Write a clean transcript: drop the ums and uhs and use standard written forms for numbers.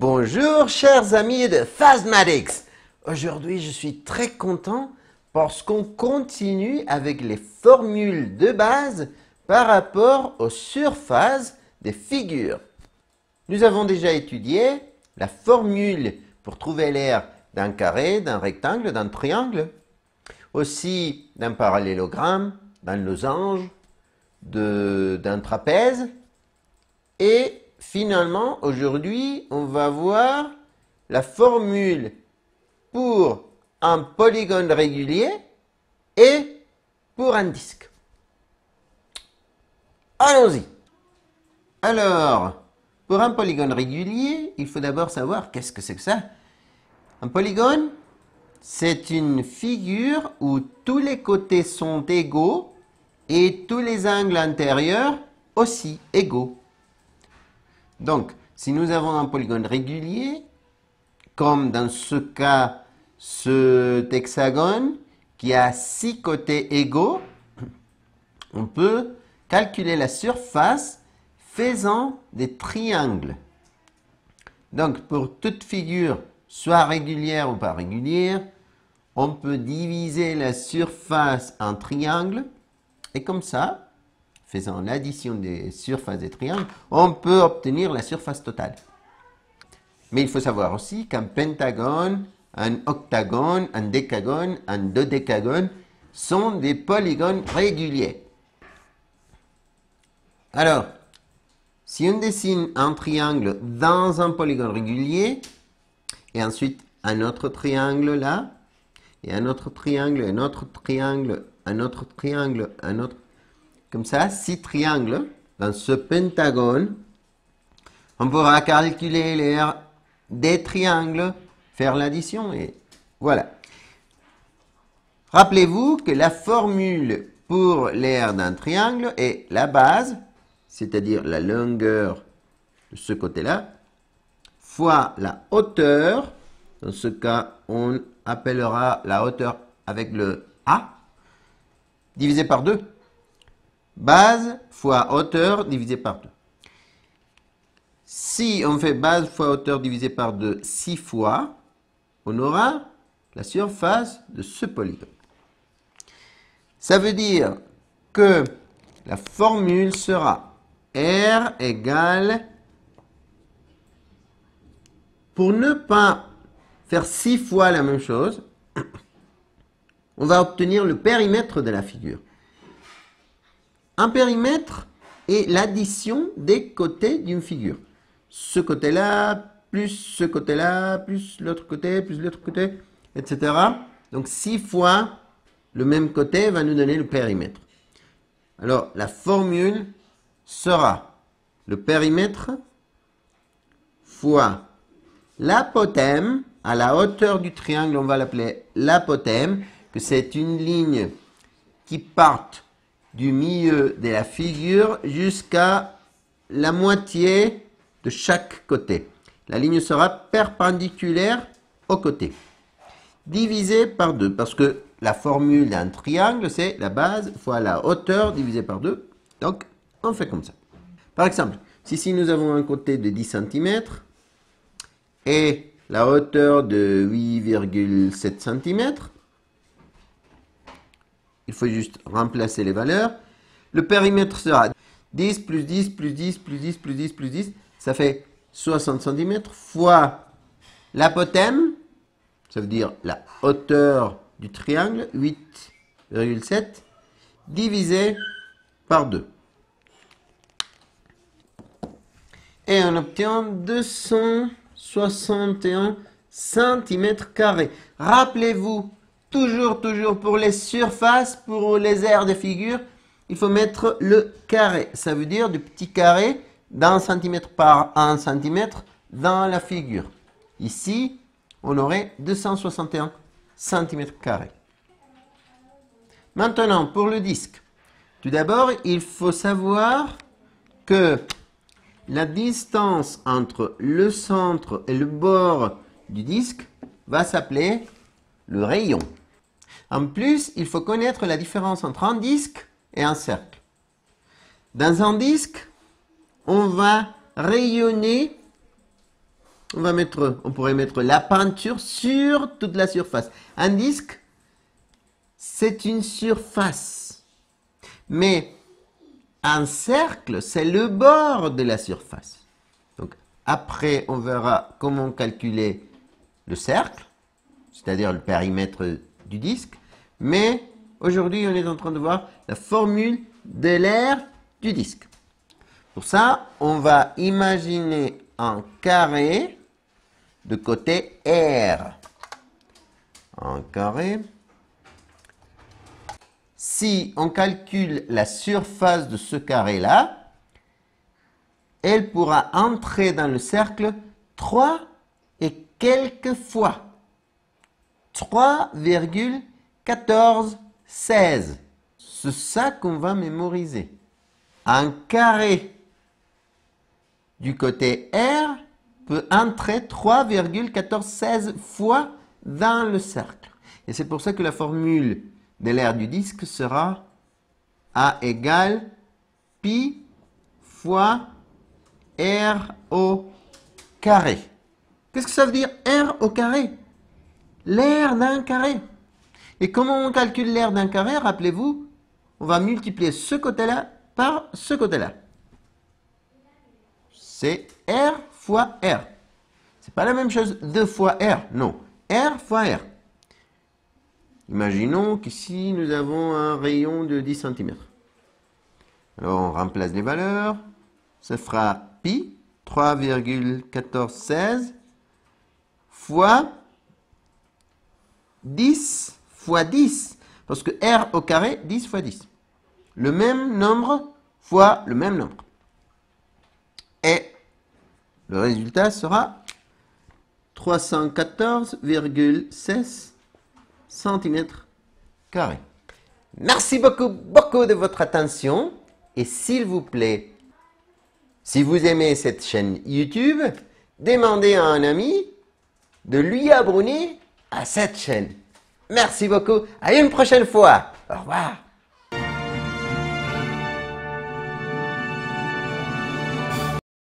Bonjour chers amis de Phasmatics. Aujourd'hui je suis très content parce qu'on continue avec les formules de base par rapport aux surfaces des figures. Nous avons déjà étudié la formule pour trouver l'aire d'un carré, d'un rectangle, d'un triangle, aussi d'un parallélogramme, d'un losange, d'un trapèze. Et finalement, aujourd'hui, on va voir la formule pour un polygone régulier et pour un disque. Allons-y. Alors, pour un polygone régulier, il faut d'abord savoir qu'est-ce que c'est que ça. Un polygone, c'est une figure où tous les côtés sont égaux et tous les angles intérieurs aussi égaux. Donc, si nous avons un polygone régulier, comme dans ce cas, cet hexagone qui a 6 côtés égaux, on peut calculer la surface faisant des triangles. Donc, pour toute figure, soit régulière ou pas régulière, on peut diviser la surface en triangles et comme ça, faisant l'addition des surfaces des triangles, on peut obtenir la surface totale. Mais il faut savoir aussi qu'un pentagone, un octagone, un décagone, un dodécagone sont des polygones réguliers. Alors, si on dessine un triangle dans un polygone régulier, et ensuite un autre triangle là, et un autre triangle, un autre triangle, un autre triangle, un autre... Comme ça, 6 triangles dans ce pentagone. On pourra calculer l'aire des triangles, faire l'addition et voilà. Rappelez-vous que la formule pour l'aire d'un triangle est la base, c'est-à-dire la longueur de ce côté-là, fois la hauteur. Dans ce cas, on appellera la hauteur avec le A, divisé par 2. Base fois hauteur divisé par 2. Si on fait base fois hauteur divisé par 2 6 fois, on aura la surface de ce polygone. Ça veut dire que la formule sera R égale, pour ne pas faire 6 fois la même chose, on va obtenir le périmètre de la figure. Un périmètre est l'addition des côtés d'une figure. Ce côté-là, plus ce côté-là, plus l'autre côté, etc. Donc 6 fois le même côté va nous donner le périmètre. Alors la formule sera le périmètre fois l'apothème. À la hauteur du triangle, on va l'appeler l'apothème, que c'est une ligne qui part du milieu de la figure jusqu'à la moitié de chaque côté. La ligne sera perpendiculaire au côté. Divisé par 2, parce que la formule d'un triangle, c'est la base fois la hauteur divisé par 2. Donc, on fait comme ça. Par exemple, si nous avons un côté de 10 cm et la hauteur de 8,7 cm, il faut juste remplacer les valeurs. Le périmètre sera 10 plus 10 plus 10 plus 10 plus 10 plus 10. Ça fait 60 cm fois l'apothème. Ça veut dire la hauteur du triangle, 8,7, divisé par 2. Et on obtient 261 cm². Rappelez-vous, toujours pour les surfaces, pour les aires de figure, il faut mettre le carré. Ça veut dire du petit carré d'1 cm par 1 cm dans la figure. Ici, on aurait 261 cm². Maintenant, pour le disque. Tout d'abord, il faut savoir que la distance entre le centre et le bord du disque va s'appeler le rayon. En plus, il faut connaître la différence entre un disque et un cercle. Dans un disque, on va rayonner on pourrait mettre la peinture sur toute la surface. Un disque, c'est une surface. Mais un cercle, c'est le bord de la surface. Donc, après, on verra comment calculer le cercle, c'est-à-dire le périmètre du disque. Mais aujourd'hui, on est en train de voir la formule de l'aire du disque. Pour ça, on va imaginer un carré de côté R. Un carré. Si on calcule la surface de ce carré-là, elle pourra entrer dans le cercle 3 et quelques fois. 3,1416. C'est ça qu'on va mémoriser. Un carré du côté R peut entrer 3,1416 fois dans le cercle. Et c'est pour ça que la formule de l'aire du disque sera A égale pi fois R au carré. Qu'est-ce que ça veut dire R au carré? L'aire d'un carré. Et comment on calcule l'aire d'un carré? Rappelez-vous, on va multiplier ce côté-là par ce côté-là. C'est R fois R. C'est pas la même chose 2 fois R, non. R fois R. Imaginons qu'ici nous avons un rayon de 10 cm. Alors on remplace les valeurs. Ça fera pi 3,1416 fois 10 fois 10. Parce que R au carré, 10 fois 10. Le même nombre fois le même nombre. Et le résultat sera 314,16 cm². Merci beaucoup de votre attention. Et s'il vous plaît, si vous aimez cette chaîne YouTube, demandez à un ami de lui abonner à cette chaîne. Merci beaucoup. À une prochaine fois. Au revoir.